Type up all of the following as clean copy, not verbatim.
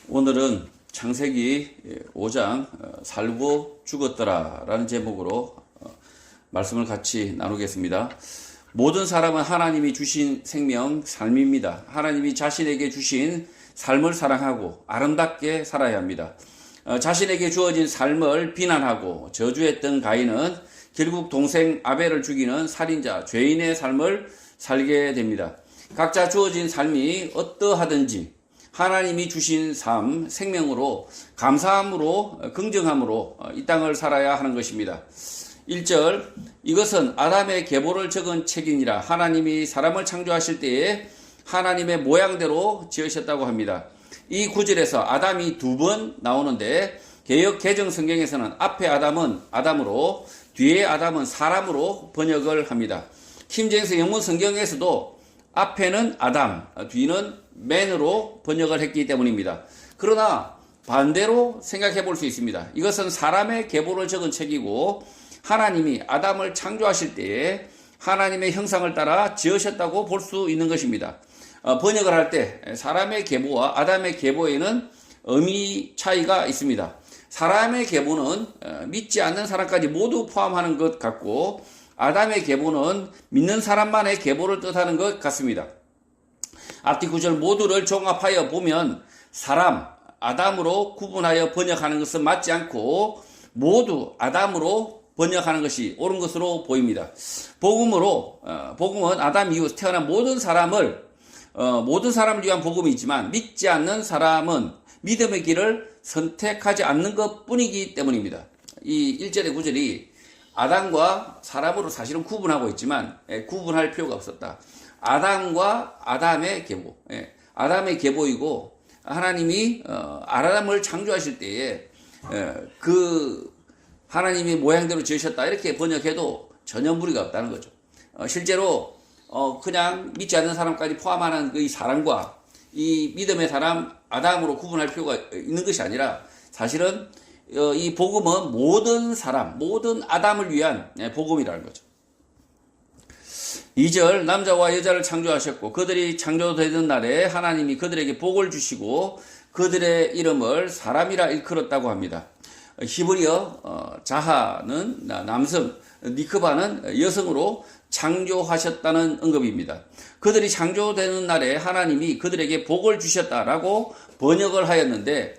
오늘은 창세기 5장 살고 죽었더라 라는 제목으로 말씀을 같이 나누겠습니다. 모든 사람은 하나님이 주신 생명, 삶입니다. 하나님이 자신에게 주신 삶을 사랑하고 아름답게 살아야 합니다. 자신에게 주어진 삶을 비난하고 저주했던 가인은 결국 동생 아벨을 죽이는 살인자, 죄인의 삶을 살게 됩니다. 각자 주어진 삶이 어떠하든지 하나님이 주신 삶, 생명으로 감사함으로 긍정함으로 이 땅을 살아야 하는 것입니다. 1절 이것은 아담의 계보를 적은 책이니라. 하나님이 사람을 창조하실 때에 하나님의 모양대로 지으셨다고 합니다. 이 구절에서 아담이 두 번 나오는데 개역 개정 성경에서는 앞에 아담은 아담으로 뒤에 아담은 사람으로 번역을 합니다. 킹제임스 영문 성경에서도 앞에는 아담, 뒤는 맨으로 번역을 했기 때문입니다. 그러나 반대로 생각해 볼 수 있습니다. 이것은 사람의 계보를 적은 책이고 하나님이 아담을 창조하실 때에 하나님의 형상을 따라 지으셨다고 볼 수 있는 것입니다. 번역을 할 때 사람의 계보와 아담의 계보에는 의미 차이가 있습니다. 사람의 계보는 믿지 않는 사람까지 모두 포함하는 것 같고 아담의 계보는 믿는 사람만의 계보를 뜻하는 것 같습니다. 앞뒤 구절 모두를 종합하여 보면 사람, 아담으로 구분하여 번역하는 것은 맞지 않고 모두 아담으로 번역하는 것이 옳은 것으로 보입니다. 복음은 아담 이후 태어난 모든 사람을 위한 복음이지만 믿지 않는 사람은 믿음의 길을 선택하지 않는 것 뿐이기 때문입니다. 이 1절의 구절이 아담과 사람으로 사실은 구분하고 있지만 구분할 필요가 없었다. 아담과 아담의 계보, 아담의 계보이고 하나님이 아담을 창조하실 때에 그 하나님이 모양대로 지으셨다 이렇게 번역해도 전혀 무리가 없다는 거죠. 실제로 그냥 믿지 않는 사람까지 포함하는 그 이 사람과 이 믿음의 사람 아담으로 구분할 필요가 있는 것이 아니라 사실은 이 복음은 모든 사람, 모든 아담을 위한 복음이라는 거죠. 2절 남자와 여자를 창조하셨고 그들이 창조되던 날에 하나님이 그들에게 복을 주시고 그들의 이름을 사람이라 일컬었다고 합니다. 히브리어 자하는 남성, 니크바는 여성으로 창조하셨다는 언급입니다. 그들이 창조되는 날에 하나님이 그들에게 복을 주셨다라고 번역을 하였는데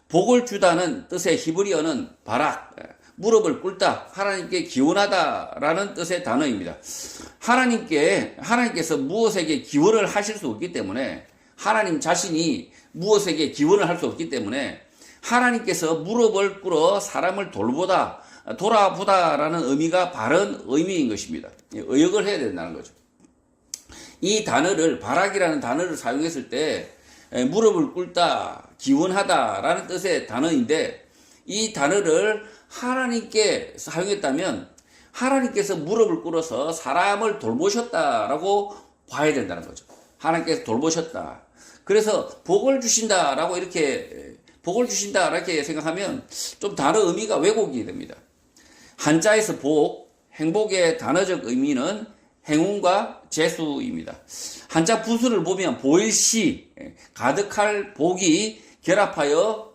복을 주다는 뜻의 히브리어는 바락, 무릎을 꿇다, 하나님께 기원하다라는 뜻의 단어입니다. 하나님께서 무엇에게 기원을 하실 수 없기 때문에 하나님 자신이 무엇에게 기원을 할 수 없기 때문에 하나님께서 무릎을 꿇어 사람을 돌아보다라는 의미가 바른 의미인 것입니다. 의역을 해야 된다는 거죠. 이 단어를 바락이라는 단어를 사용했을 때 무릎을 꿇다, 기원하다라는 뜻의 단어인데 이 단어를 하나님께 사용했다면 하나님께서 무릎을 꿇어서 사람을 돌보셨다라고 봐야 된다는 거죠. 하나님께서 돌보셨다. 그래서 복을 주신다라고 이렇게 생각하면 좀 단어 의미가 왜곡이 됩니다. 한자에서 복, 행복의 단어적 의미는 행운과 재수입니다. 한자 부수를 보면 보일시, 가득할 복이 결합하여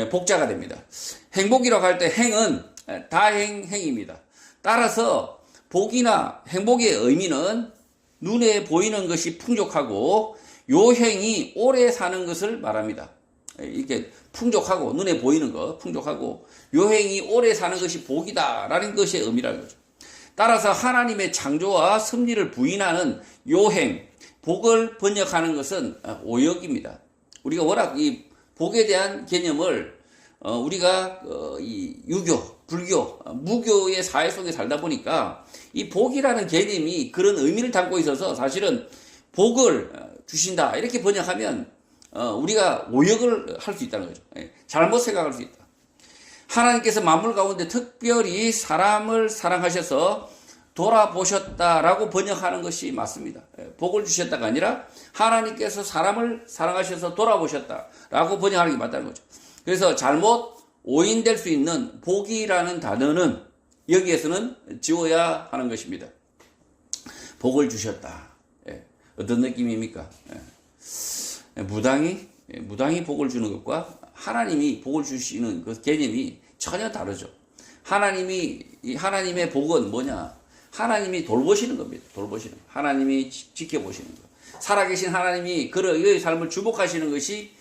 복자가 됩니다. 행복이라고 할 때 행은 다행행입니다. 따라서 복이나 행복의 의미는 눈에 보이는 것이 풍족하고 요행이 오래 사는 것을 말합니다. 이렇게 풍족하고 눈에 보이는 것 풍족하고 요행이 오래 사는 것이 복이다라는 것의 의미라는 거죠. 따라서 하나님의 창조와 섭리를 부인하는 요행, 복을 번역하는 것은 오역입니다. 우리가 워낙 이 복에 대한 개념을 우리가 이 유교, 불교, 무교의 사회 속에 살다 보니까 이 복이라는 개념이 그런 의미를 담고 있어서 사실은 복을 주신다 이렇게 번역하면 우리가 오역을 할 수 있다는 거죠. 잘못 생각할 수 있다. 하나님께서 만물 가운데 특별히 사람을 사랑하셔서 돌아보셨다라고 번역하는 것이 맞습니다. 복을 주셨다가 아니라 하나님께서 사람을 사랑하셔서 돌아보셨다라고 번역하는 게 맞다는 거죠. 그래서 잘못 오인될 수 있는 복이라는 단어는 여기에서는 지워야 하는 것입니다. 복을 주셨다. 어떤 느낌입니까? 무당이 무당이 복을 주는 것과 하나님이 복을 주시는 그 개념이 전혀 다르죠. 하나님의 복은 뭐냐? 하나님이 돌보시는 겁니다. 돌보시는 거. 하나님이 지켜보시는 거. 살아계신 하나님이 그의 삶을 주복하시는 것이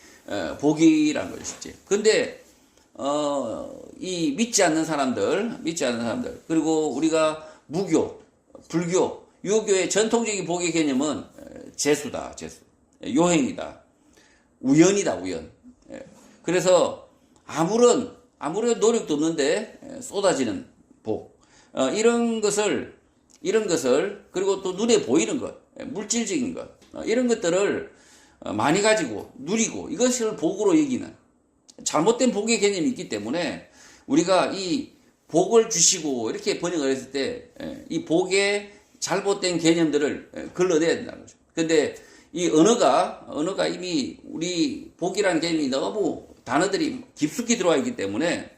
복이라는 것이지. 근데 이 믿지 않는 사람들, 그리고 우리가 무교, 불교, 유교의 전통적인 복의 개념은 재수다, 재수. 요행이다. 우연이다, 우연. 그래서 아무런 노력도 없는데 쏟아지는 복. 이런 것을, 그리고 또 눈에 보이는 것, 물질적인 것, 이런 것들을 많이 가지고 누리고 이것을 복으로 여기는 잘못된 복의 개념이 있기 때문에 우리가 이 복을 주시고 이렇게 번역을 했을 때 이 복의 잘못된 개념들을 걸러내야 된다는 거죠. 근데 이 언어가 이미 우리 복이라는 개념이 너무 단어들이 깊숙이 들어와 있기 때문에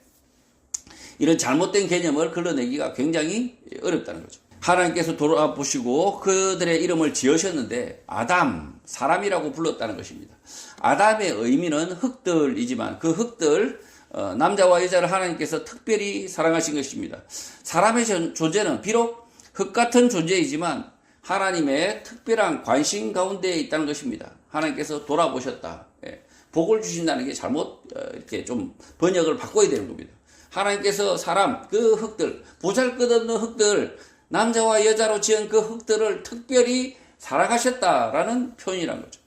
이런 잘못된 개념을 걸러내기가 굉장히 어렵다는 거죠. 하나님께서 돌아보시고 그들의 이름을 지으셨는데 아담, 사람이라고 불렀다는 것입니다. 아담의 의미는 흙들이지만 그 흙들, 남자와 여자를 하나님께서 특별히 사랑하신 것입니다. 사람의 존재는 비록 흙 같은 존재이지만 하나님의 특별한 관심 가운데 있다는 것입니다. 하나님께서 돌아보셨다. 복을 주신다는 게 잘못 이렇게 좀 번역을 바꿔야 되는 겁니다. 하나님께서 사람, 그 흙들, 보잘것없는 흙들, 남자와 여자로 지은 그 흙들을 특별히 사랑하셨다라는 표현이란 거죠.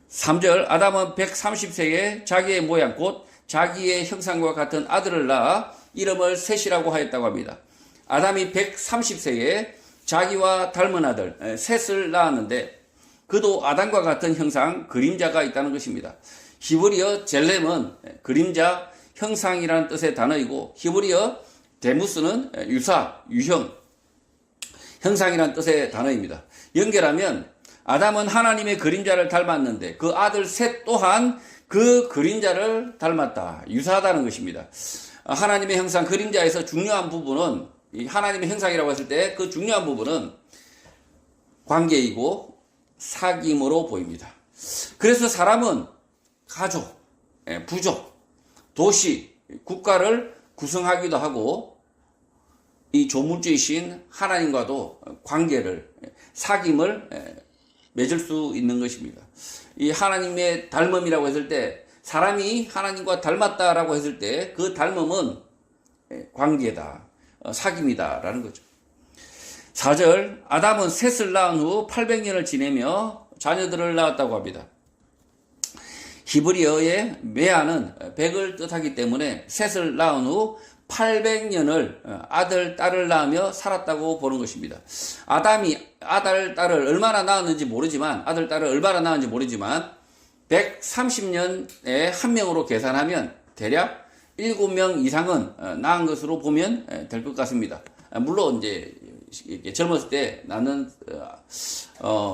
3절, 아담은 130세에 자기의 모양 곧 자기의 형상과 같은 아들을 낳아 이름을 셋이라고 하였다고 합니다. 아담이 130세에 자기와 닮은 아들 셋을 낳았는데 그도 아담과 같은 형상, 그림자가 있다는 것입니다. 히브리어 젤렘은 그림자, 형상이라는 뜻의 단어이고 히브리어 데무스는 유사, 유형, 형상이라는 뜻의 단어입니다. 연결하면 아담은 하나님의 그림자를 닮았는데 그 아들 셋 또한 그 그림자를 닮았다. 유사하다는 것입니다. 하나님의 형상, 그림자에서 중요한 부분은 하나님의 형상이라고 했을 때 그 중요한 부분은 관계이고 사귐으로 보입니다. 그래서 사람은 가족, 부족, 도시, 국가를 구성하기도 하고 이 조물주이신 하나님과도 관계를, 사귐을 맺을 수 있는 것입니다. 이 하나님의 닮음이라고 했을 때 사람이 하나님과 닮았다라고 했을 때 그 닮음은 관계다, 사귐이다라는 거죠. 4절, 아담은 셋을 낳은 후 800년을 지내며 자녀들을 낳았다고 합니다. 히브리어의 메아는 100을 뜻하기 때문에 셋을 낳은 후 800년을 아들, 딸을 낳으며 살았다고 보는 것입니다. 아담이 아들, 딸을 얼마나 낳았는지 모르지만 130년에 한 명으로 계산하면 대략 7명 이상은 낳은 것으로 보면 될 것 같습니다. 물론 이제 젊었을 때 낳는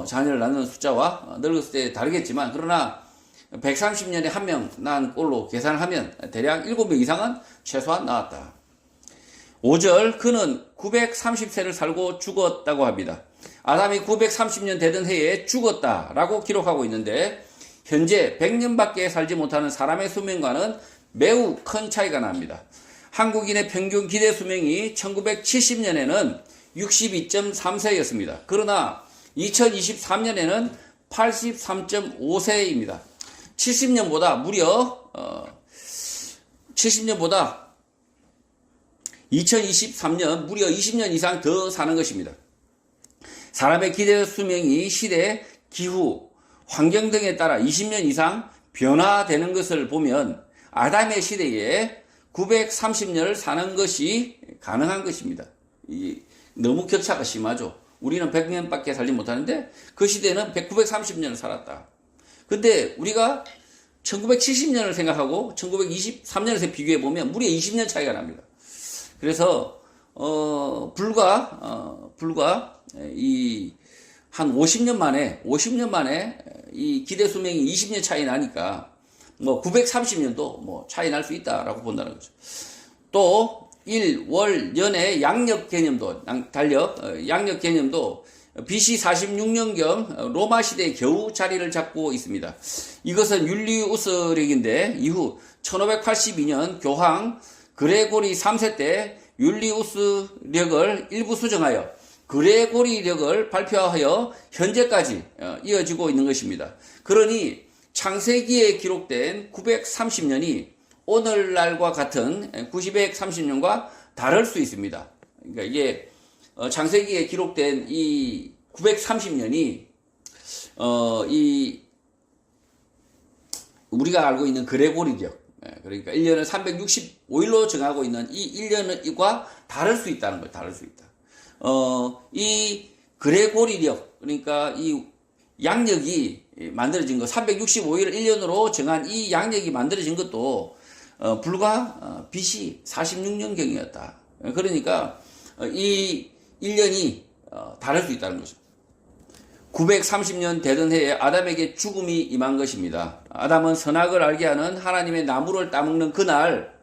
자녀를 낳는 숫자와 늙었을 때 다르겠지만 그러나 130년에 한 명 낳은 꼴로 계산을 하면 대략 7명 이상은 최소한 낳았다. 5절, 그는 930세를 살고 죽었다고 합니다. 아담이 930년 되던 해에 죽었다라고 기록하고 있는데 현재 100년밖에 살지 못하는 사람의 수명과는 매우 큰 차이가 납니다. 한국인의 평균 기대 수명이 1970년에는 62.3세였습니다. 그러나 2023년에는 83.5세입니다. 2023년 무려 20년 이상 더 사는 것입니다. 사람의 기대 수명이 시대, 기후, 환경 등에 따라 20년 이상 변화되는 것을 보면 아담의 시대에 930년을 사는 것이 가능한 것입니다. 너무 격차가 심하죠. 우리는 100년밖에 살지 못하는데 그 시대는 930년을 살았다. 근데 우리가 1970년을 생각하고 1923년에서 비교해 보면 무려 20년 차이가 납니다. 그래서 불과 이 한 50년 만에 이 기대 수명이 20년 차이 나니까 뭐 930년도 뭐 차이 날 수 있다라고 본다는 거죠. 또 일, 월, 년의 양력 개념도 양력 개념도 BC 46년경 로마 시대에 겨우 자리를 잡고 있습니다. 이것은 율리우스력인데 이후 1582년 교황 그레고리 3세 때 율리우스력을 일부 수정하여 그레고리력을 발표하여 현재까지 이어지고 있는 것입니다. 그러니 창세기에 기록된 930년이 오늘날과 같은 930년과 다를 수 있습니다. 그러니까 이게 창세기에 기록된 이 930년이 이 우리가 알고 있는 그레고리력, 그러니까 1년을 365일로 정하고 있는 이 1년과 다를 수 있다는 거예요. 다를 수 있다. 이 그레고리력, 그러니까 이 양력이 만들어진 것, 365일을 1년으로 정한 이 양력이 만들어진 것도 불과 BC 46년경이었다. 그러니까 이 1년이 다를 수 있다는 거죠. 930년 되던 해에 아담에게 죽음이 임한 것입니다. 아담은 선악을 알게 하는 하나님의 나무를 따먹는 그날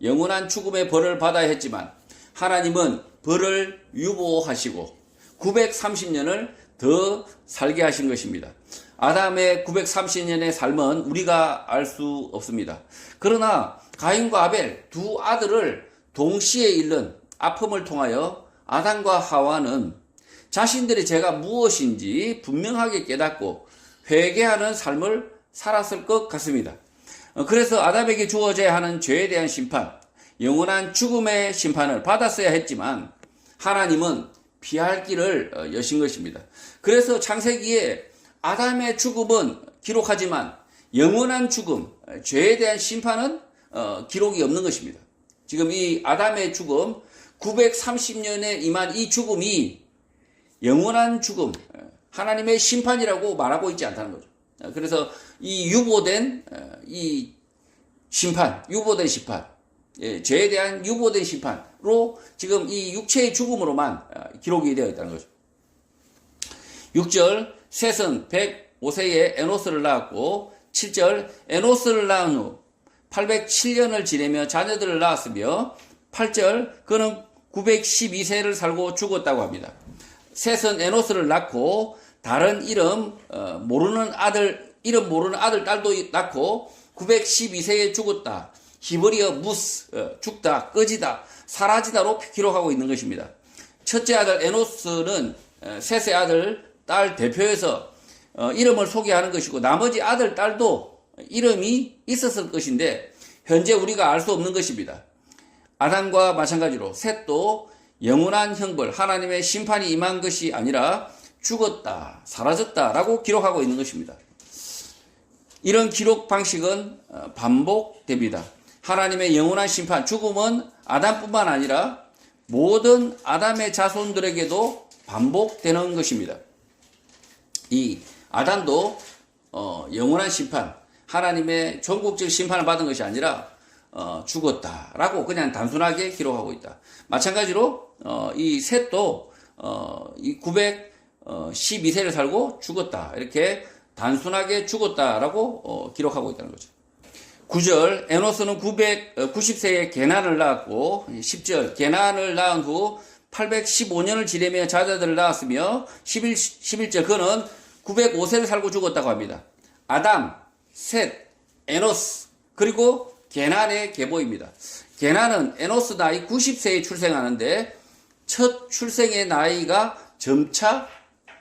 영원한 죽음의 벌을 받아야 했지만 하나님은 벌을 유보하시고 930년을 더 살게 하신 것입니다. 아담의 930년의 삶은 우리가 알 수 없습니다. 그러나 가인과 아벨 두 아들을 동시에 잃는 아픔을 통하여 아담과 하와는 자신들의 죄가 무엇인지 분명하게 깨닫고 회개하는 삶을 살았을 것 같습니다. 그래서 아담에게 주어져야 하는 죄에 대한 심판, 영원한 죽음의 심판을 받았어야 했지만 하나님은 피할 길을 여신 것입니다. 그래서 창세기에 아담의 죽음은 기록하지만 영원한 죽음, 죄에 대한 심판은 기록이 없는 것입니다. 지금 이 아담의 죽음, 930년에 임한 이 죽음이 영원한 죽음, 하나님의 심판이라고 말하고 있지 않다는 거죠. 그래서 이 유보된 이 심판, 유보된 심판, 죄에 대한 유보된 심판으로 지금 이 육체의 죽음으로만 기록이 되어 있다는 거죠. 6절, 셋은 105세에 에노스를 낳았고 7절, 에노스를 낳은 후 807년을 지내며 자녀들을 낳았으며 8절, 그는 912세를 살고 죽었다고 합니다. 셋은 에노스를 낳고 다른 이름 모르는 아들 딸도 낳고 912세에 죽었다. 히브리어 무스, 죽다, 꺼지다, 사라지다로 기록하고 있는 것입니다. 첫째 아들 에노스는 셋의 아들, 딸 대표에서 이름을 소개하는 것이고 나머지 아들, 딸도 이름이 있었을 것인데 현재 우리가 알 수 없는 것입니다. 아담과 마찬가지로 셋도 영원한 형벌, 하나님의 심판이 임한 것이 아니라 죽었다, 사라졌다라고 기록하고 있는 것입니다. 이런 기록 방식은 반복됩니다. 하나님의 영원한 심판, 죽음은 아담뿐만 아니라 모든 아담의 자손들에게도 반복되는 것입니다. 이 아담도 영원한 심판, 하나님의 전국적 심판을 받은 것이 아니라 죽었다라고 그냥 단순하게 기록하고 있다. 마찬가지로 이 셋도 이 912세를 살고 죽었다, 이렇게 단순하게 죽었다라고 기록하고 있다는 거죠. 9절, 에노스는 990세에 게난을 낳았고 10절, 게난을 낳은 후 815년을 지내며 자녀들을 낳았으며 11절, 그는 905세를 살고 죽었다고 합니다. 아담, 셋, 에노스, 그리고 게난의 계보입니다. 게난은 에노스 나이 90세에 출생하는데 첫 출생의 나이가 점차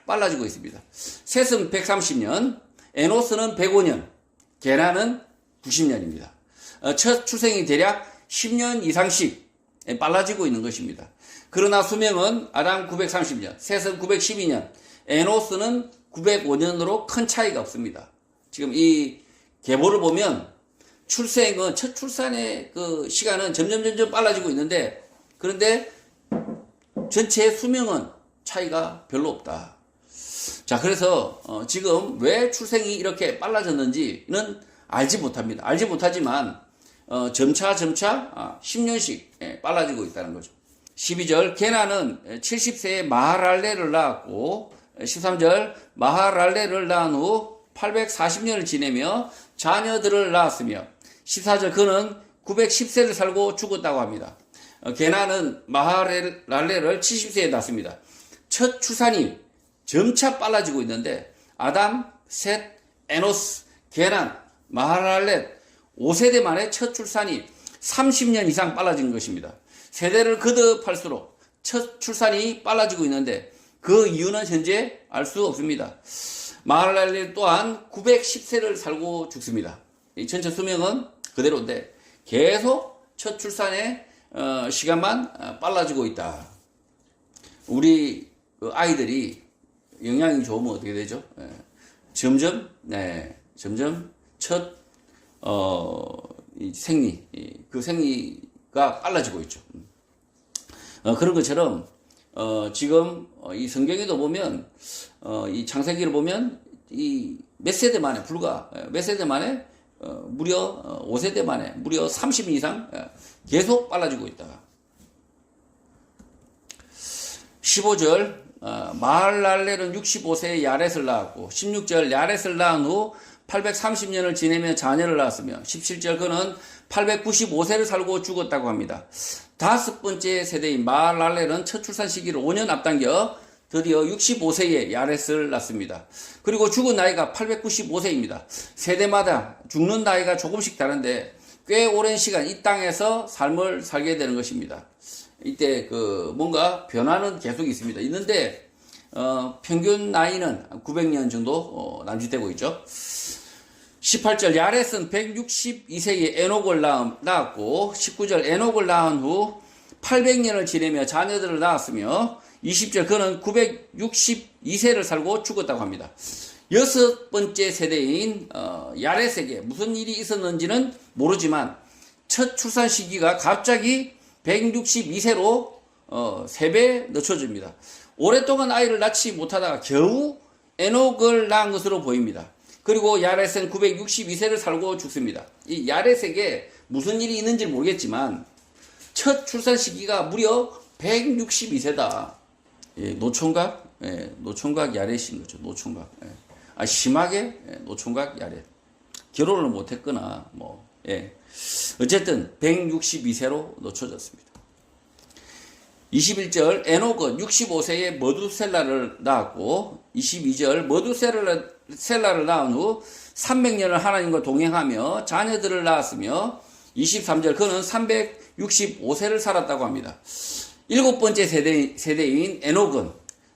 빨라지고 있습니다. 셋은 130년, 에노스는 105년, 게난은 90년입니다. 첫 출생이 대략 10년 이상씩 빨라지고 있는 것입니다. 그러나 수명은 아담 930년, 셋은 912년, 에노스는 905년으로 큰 차이가 없습니다. 지금 이 계보를 보면 출생은, 첫 출산의 그 시간은 점점 빨라지고 있는데, 그런데 전체 수명은 차이가 별로 없다. 자, 그래서 지금 왜 출생이 이렇게 빨라졌는지는 알지 못합니다. 알지 못하지만 점차 10년씩 빨라지고 있다는 거죠. 12절, 게나는 70세에 마하랄레를 낳았고 13절, 마하랄레를 낳은 후 840년을 지내며 자녀들을 낳았으며 14절, 그는 910세를 살고 죽었다고 합니다. 게나는 마하랄레를 70세에 낳습니다. 첫 출산이 점차 빨라지고 있는데 아담, 셋, 에노스, 게란, 마하랄렛 5세대 만에 첫 출산이 30년 이상 빨라진 것입니다. 세대를 거듭할수록 첫 출산이 빨라지고 있는데 그 이유는 현재 알 수 없습니다. 마하랄렛 또한 910세를 살고 죽습니다. 이 전체 수명은 그대로인데 계속 첫 출산의 시간만 빨라지고 있다. 우리 아이들이 영양이 좋으면 어떻게 되죠? 점점 첫 이 생리 그 생리가 빨라지고 있죠. 그런 것처럼 지금 이 성경에도 보면 이 창세기를 보면 이 몇 세대 만에 불과 몇 세대 만에 무려 5세대 만에 무려 30년 이상 계속 빨라지고 있다. 15절 마할랄렐은 65세에 야렛을 낳았고 16절 야렛을 낳은 후 830년을 지내며 자녀를 낳았으며 17절 그는 895세를 살고 죽었다고 합니다. 다섯 번째 세대인 마할랄렐은 첫 출산 시기를 5년 앞당겨 드디어 65세에 야렛을 낳습니다. 그리고 죽은 나이가 895세입니다. 세대마다 죽는 나이가 조금씩 다른데 꽤 오랜 시간 이 땅에서 삶을 살게 되는 것입니다. 이때 뭔가 변화는 계속 있습니다. 있는데 평균 나이는 900년 정도 남짓되고 있죠. 18절 야렛은 162세에 에녹을 낳았고 19절 에녹을 낳은 후 800년을 지내며 자녀들을 낳았으며 20절 그는 962세를 살고 죽었다고 합니다. 여섯 번째 세대인 야렛에게 무슨 일이 있었는지는 모르지만 첫 출산 시기가 갑자기 162세로 3배 늦춰집니다. 오랫동안 아이를 낳지 못하다가 겨우 에녹을 낳은 것으로 보입니다. 그리고 야렛은 962세를 살고 죽습니다. 이 야렛에게 무슨 일이 있는지 모르겠지만 첫 출산 시기가 무려 162세다. 예, 노총각 야렛인 거죠. 노총각. 예. 심하게 노총각 야렛. 결혼을 못했거나 어쨌든 162세로 늦춰졌습니다. 21절 에녹은 65세에 머두셀라를 낳았고 22절 머두셀라를 낳은 후 300년을 하나님과 동행하며 자녀들을 낳았으며 23절 그는 365세를 살았다고 합니다. 일곱 번째 세대인 에녹은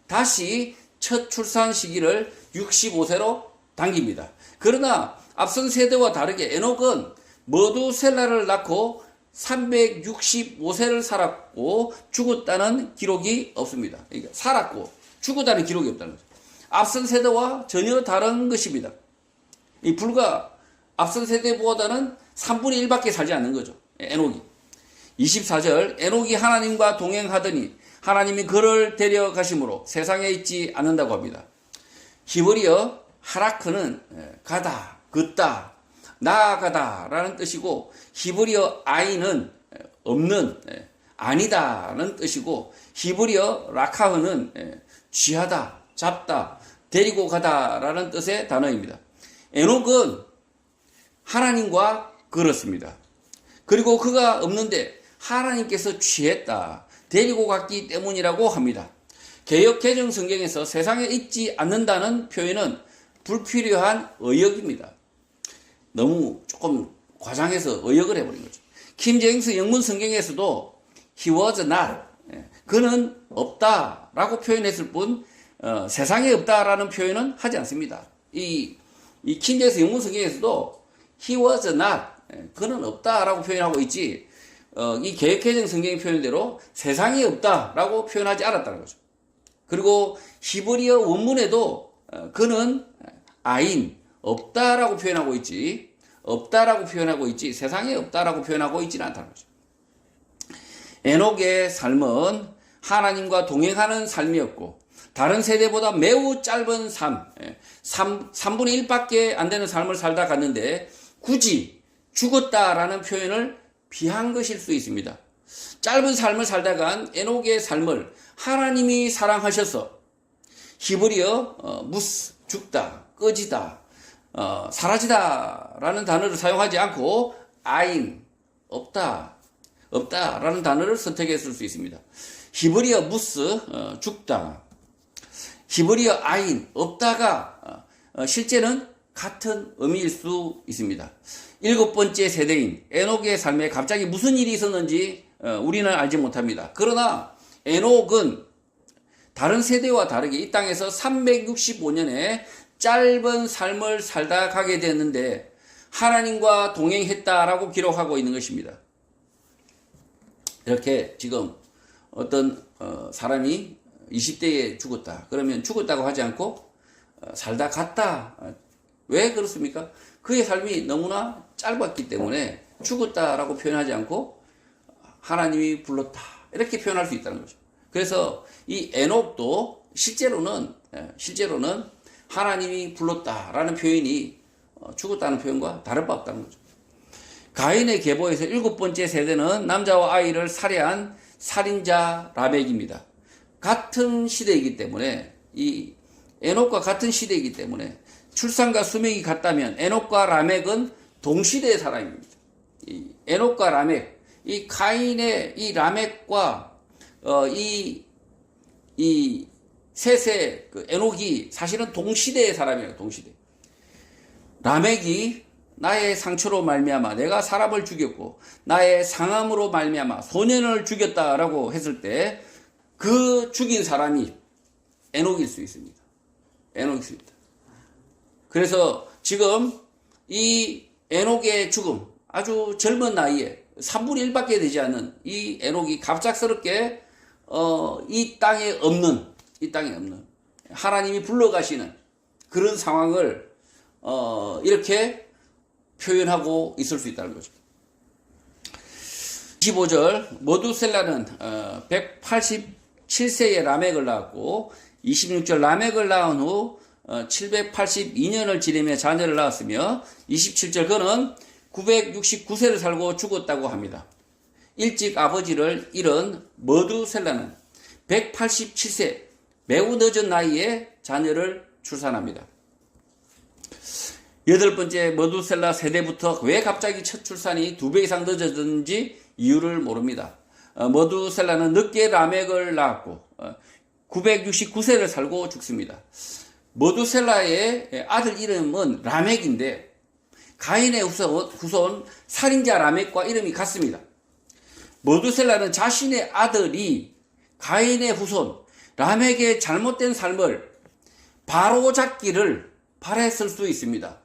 다시 첫 출산 시기를 65세로 당깁니다. 그러나 앞선 세대와 다르게 에녹은 머두셀라를 낳고 365세를 살았고 죽었다는 기록이 없습니다. 그러니까 살았고 죽었다는 기록이 없다는 거죠. 앞선 세대와 전혀 다른 것입니다. 불과 앞선 세대보다는 3분의 1밖에 살지 않는 거죠. 에녹이. 24절 에녹이 하나님과 동행하더니 하나님이 그를 데려가심으로 세상에 있지 않는다고 합니다. 히브리어 하라크는 가다, 걷다, 나아가다 라는 뜻이고 히브리어 아이는 없는, 아니다 라는 뜻이고 히브리어 라카흐는 취하다, 잡다, 데리고 가다 라는 뜻의 단어입니다. 에녹은 하나님과 걸었습니다. 그리고 그가 없는데 하나님께서 취했다, 데리고 갔기 때문이라고 합니다. 개역 개정 성경에서 세상에 있지 않는다는 표현은 불필요한 의역입니다. 너무 조금 과장해서 의역을 해버린 거죠. 킹제임스 영문 성경에서도 he was not, 그는 없다라고 표현했을 뿐 세상에 없다라는 표현은 하지 않습니다. 이 킹제임스 영문 성경에서도 he was not, 그는 없다라고 표현하고 있지 이 개역개정 성경의 표현대로 세상에 없다라고 표현하지 않았다는 거죠. 그리고 히브리어 원문에도 그는 아인, 없다라고 표현하고 있지 세상에 없다라고 표현하고 있지는 않다는 거죠. 에녹의 삶은 하나님과 동행하는 삶이었고 다른 세대보다 매우 짧은 삶, 3분의 1밖에 안 되는 삶을 살다 갔는데 굳이 죽었다라는 표현을 피한 것일 수 있습니다. 짧은 삶을 살다 간 에녹의 삶을 하나님이 사랑하셔서 히브리어 무스, 죽다, 꺼지다, 사라지다 라는 단어를 사용하지 않고 아인, 없다 라는 단어를 선택했을 수 있습니다. 히브리어 무스, 죽다, 히브리어 아인, 없다가 실제는 같은 의미일 수 있습니다. 7번째 세대인 에녹의 삶에 갑자기 무슨 일이 있었는지 우리는 알지 못합니다. 그러나 에녹은 다른 세대와 다르게 이 땅에서 365년의 짧은 삶을 살다 가게 되었는데 하나님과 동행했다라고 기록하고 있는 것입니다. 이렇게 지금 어떤 사람이 20대에 죽었다. 그러면 죽었다고 하지 않고 살다 갔다. 왜 그렇습니까? 그의 삶이 너무나 짧았기 때문에 죽었다라고 표현하지 않고 하나님이 불렀다. 이렇게 표현할 수 있다는 거죠. 그래서 이 에녹도 실제로는 하나님이 불렀다라는 표현이 죽었다는 표현과 다를 바 없다는 거죠. 가인의 계보에서 7번째 세대는 남자와 아이를 살해한 살인자 라멕입니다. 같은 시대이기 때문에 이 에녹과 같은 시대이기 때문에 출산과 수명이 같다면 에녹과 라멕은 동시대의 사람입니다. 이 에녹과 라멕, 이 가인의 이 라멕과 이 셋의 그 에녹이 사실은 동시대의 사람이에요. 동시대. 라멕이 나의 상처로 말미암아 내가 사람을 죽였고 나의 상함으로 말미암아 소년을 죽였다라고 했을 때 그 죽인 사람이 에녹일 수 있습니다. 에녹일 수 있다. 그래서 지금 이 에녹의 죽음, 아주 젊은 나이에 3분의 1밖에 되지 않는 이 에녹이 갑작스럽게 이 땅에 없는 하나님이 불러가시는 그런 상황을 이렇게 표현하고 있을 수 있다는 거죠. 25절 머두셀라는 187세에 라멕을 낳았고 26절 라멕을 낳은 후 782년을 지내며 자녀를 낳았으며 27절 그는 969세를 살고 죽었다고 합니다. 일찍 아버지를 잃은 머두셀라는 187세 매우 늦은 나이에 자녀를 출산합니다. 8번째 머두셀라 세대부터 왜 갑자기 첫 출산이 2배 이상 늦어졌는지 이유를 모릅니다. 머두셀라는 늦게 라멕을 낳았고 969세를 살고 죽습니다. 머두셀라의 아들 이름은 라멕인데 가인의 후손 살인자 라멕과 이름이 같습니다. 머두셀라는 자신의 아들이 가인의 후손 라멕의 잘못된 삶을 바로잡기를 바랬을 수 있습니다.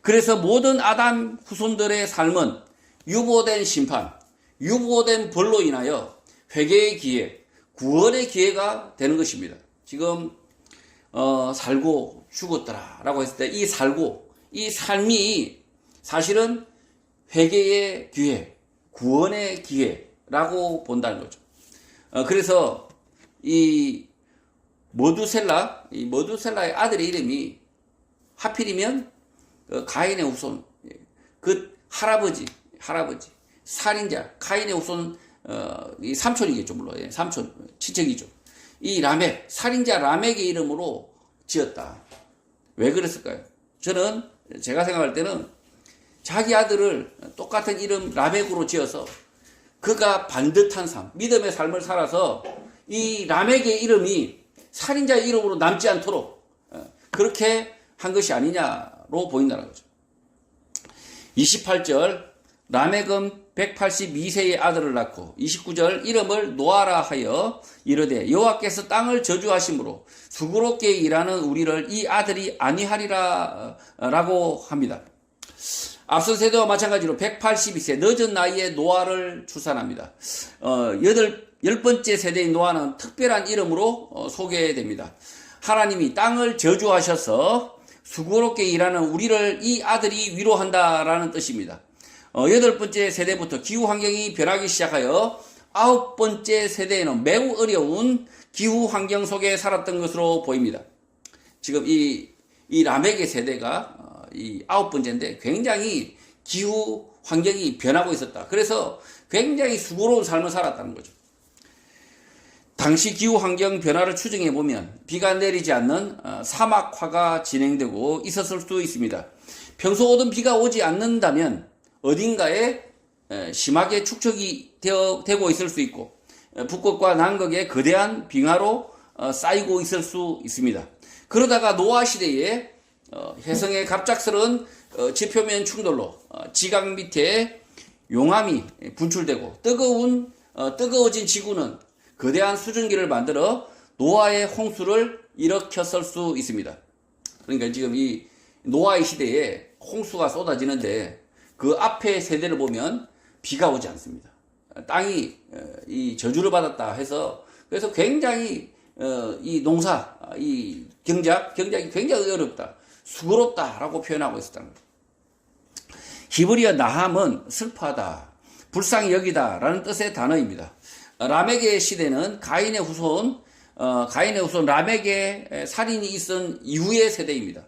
그래서 모든 아담 후손들의 삶은 유보된 심판, 유보된 벌로 인하여 회개의 기회, 구원의 기회가 되는 것입니다. 지금 살고 죽었더라라고 했을 때 이 살고 이 삶이 사실은 회개의 기회, 구원의 기회라고 본다는 거죠. 그래서 이 머두셀라의 아들의 이름이 하필이면 가인의 후손, 그 할아버지, 살인자, 가인의 후손, 이 삼촌이겠죠, 물론. 삼촌, 친척이죠. 이 라멕, 살인자 라멕의 이름으로 지었다. 왜 그랬을까요? 제가 생각할 때는 자기 아들을 똑같은 이름 라멕으로 지어서 그가 반듯한 삶, 믿음의 삶을 살아서 이 라멕의 이름이 살인자의 이름으로 남지 않도록 그렇게 한 것이 아니냐로 보인다는 거죠. 28절 라멕은 182세의 아들을 낳고 29절 이름을 노아라 하여 이르되 여호와께서 땅을 저주하심으로 수고롭게 일하는 우리를 이 아들이 아니하리라 라고 합니다. 앞선 세대와 마찬가지로 182세 늦은 나이에 노아를 출산합니다. 10번째 세대인 노아는 특별한 이름으로 소개됩니다. 하나님이 땅을 저주하셔서 수고롭게 일하는 우리를 이 아들이 위로한다라는 뜻입니다. 8번째 세대부터 기후 환경이 변하기 시작하여 9번째 세대에는 매우 어려운 기후 환경 속에 살았던 것으로 보입니다. 지금 이 라멕의 세대가 이 9번째인데 굉장히 기후 환경이 변하고 있었다. 그래서 굉장히 수고로운 삶을 살았다는 거죠. 당시 기후 환경 변화를 추정해 보면 비가 내리지 않는 사막화가 진행되고 있었을 수 있습니다. 평소 오던 비가 오지 않는다면 어딘가에 심하게 축적이 되고 있을 수 있고 북극과 남극의 거대한 빙하로 쌓이고 있을 수 있습니다. 그러다가 노아 시대에 혜성의 갑작스러운 지표면 충돌로 지각 밑에 용암이 분출되고 뜨거워진 지구는 거대한 수증기를 만들어 노아의 홍수를 일으켰을 수 있습니다. 그러니까 지금 이 노아의 시대에 홍수가 쏟아지는데 그 앞에 세대를 보면 비가 오지 않습니다. 땅이 이 저주를 받았다 해서 그래서 굉장히 이 농사, 이 경작이 굉장히 어렵다, 수고롭다라고 표현하고 있었다는 거죠. 히브리어 나함은 슬퍼하다, 불쌍히 여기다라는 뜻의 단어입니다. 라멕의 시대는 가인의 후손 라멕의 살인이 있은 이후의 세대입니다.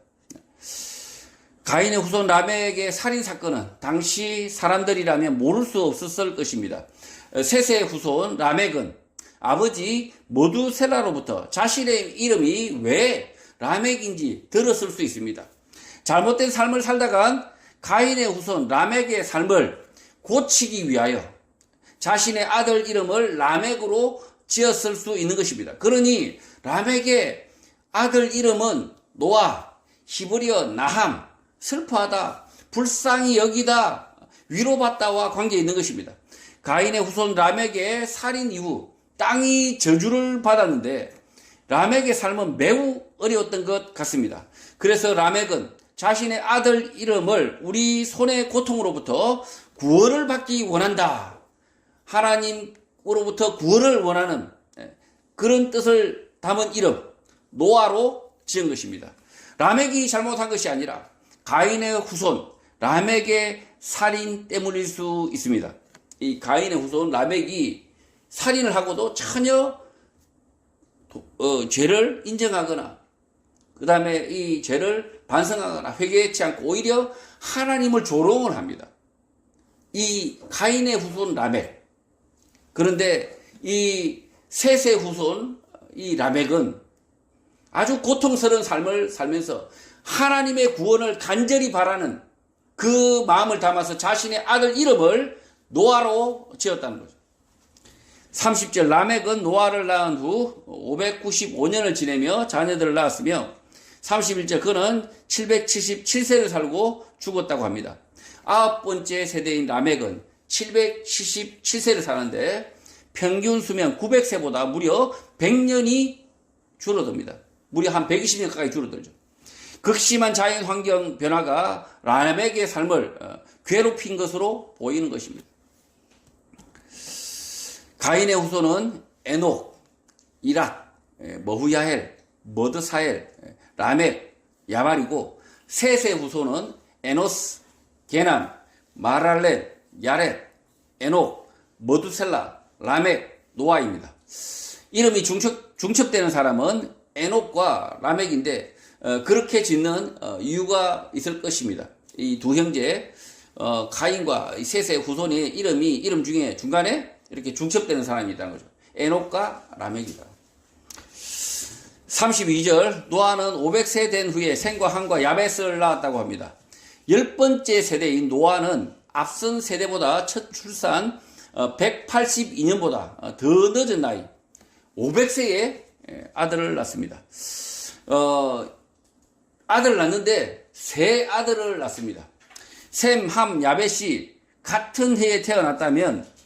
가인의 후손 라멕의 살인 사건은 당시 사람들이라면 모를 수 없었을 것입니다. 셋의 후손 라멕은 아버지 모두셀라로부터 자신의 이름이 왜 라멕인지 들었을 수 있습니다. 잘못된 삶을 살다간 가인의 후손 라멕의 삶을 고치기 위하여 자신의 아들 이름을 라멕으로 지었을 수 있는 것입니다. 그러니 라멕의 아들 이름은 노아, 히브리어 나함, 슬퍼하다, 불쌍히 여기다, 위로받다와 관계 있는 것입니다. 가인의 후손 라멕의 살인 이후 땅이 저주를 받았는데 라멕의 삶은 매우 어려웠던 것 같습니다. 그래서 라멕은 자신의 아들 이름을 우리 손의 고통으로부터 구원을 받기 원한다, 하나님으로부터 구원을 원하는 그런 뜻을 담은 이름 노아로 지은 것입니다. 라멕이 잘못한 것이 아니라 가인의 후손 라멕의 살인 때문일 수 있습니다. 이 가인의 후손 라멕이 살인을 하고도 전혀 죄를 인정하거나 그 다음에 이 죄를 반성하거나 회개하지 않고 오히려 하나님을 조롱을 합니다. 이 가인의 후손 라멕. 그런데 이 셋의 후손 이 라멕은 아주 고통스러운 삶을 살면서 하나님의 구원을 간절히 바라는 그 마음을 담아서 자신의 아들 이름을 노아로 지었다는 거죠. 30절 라멕은 노아를 낳은 후 595년을 지내며 자녀들을 낳았으며 31절 그는 777세를 살고 죽었다고 합니다. 아홉 번째 세대인 라멕은 777세를 사는데 평균 수명 900세보다 무려 100년이 줄어듭니다. 무려 한 120년 가까이 줄어들죠. 극심한 자연 환경 변화가 라멕의 삶을 괴롭힌 것으로 보이는 것입니다. 가인의 후손은 에녹, 이랏, 머후야헬, 머드사엘, 라멕, 야발이고 셋의 후손은 에노스, 게남, 마랄렛, 야렛, 에녹, 머두셀라, 라멕, 노아입니다. 이름이 중첩되는 사람은 에녹과 라멕인데 그렇게 짓는 이유가 있을 것입니다. 이 두 형제 가인과 셋의 후손의 이름 중에 중간에 이렇게 중첩되는 사람이 있다는 거죠. 에녹과 라멕이다. 32절 노아는 500세 된 후에 셈과 함과 야벳을 낳았다고 합니다. 10번째 세대인 노아는 앞선 세대보다 첫 출산 182년보다 더 늦은 나이 500세에 아들을 낳습니다. 아들을 낳는데 세 아들을 낳습니다. 셈, 함, 야벳이 같은 해에 태어났다면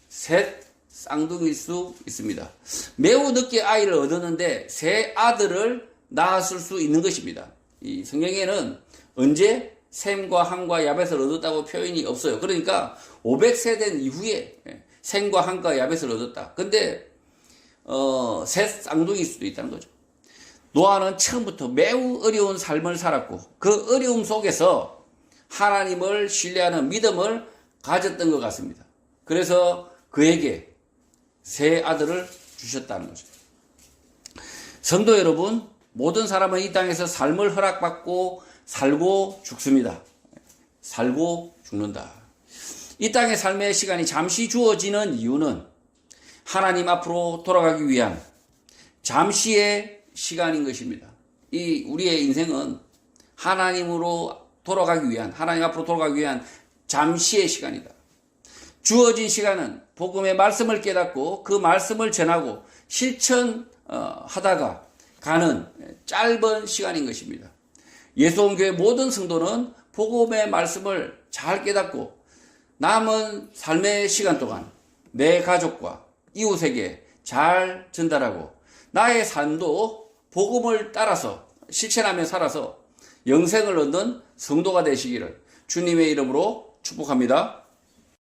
셋 쌍둥이일 수 있습니다. 매우 늦게 아이를 얻었는데 세 아들을 낳았을 수 있는 것입니다. 이 성경에는 언제 셈과 함과 야벳을 얻었다고 표현이 없어요. 그러니까 500세 된 이후에 셈과 함과 야벳을 얻었다. 근데 셋 쌍둥이일 수도 있다는 거죠. 노아는 처음부터 매우 어려운 삶을 살았고 그 어려움 속에서 하나님을 신뢰하는 믿음을 가졌던 것 같습니다. 그래서 그에게 세 아들을 주셨다는 거죠. 성도 여러분, 모든 사람은 이 땅에서 삶을 허락받고 살고 죽습니다. 살고 죽는다. 이 땅의 삶의 시간이 잠시 주어지는 이유는 하나님 앞으로 돌아가기 위한 잠시의 시간인 것입니다. 이 우리의 인생은 하나님으로 돌아가기 위한, 하나님 앞으로 돌아가기 위한 잠시의 시간이다. 주어진 시간은 복음의 말씀을 깨닫고 그 말씀을 전하고 실천하는 하다가 가는 짧은 시간인 것입니다. 예수원교회 모든 성도는 복음의 말씀을 잘 깨닫고 남은 삶의 시간 동안 내 가족과 이웃에게 잘 전달하고 나의 삶도 복음을 따라서 실천하며 살아서 영생을 얻는 성도가 되시기를 주님의 이름으로 축복합니다.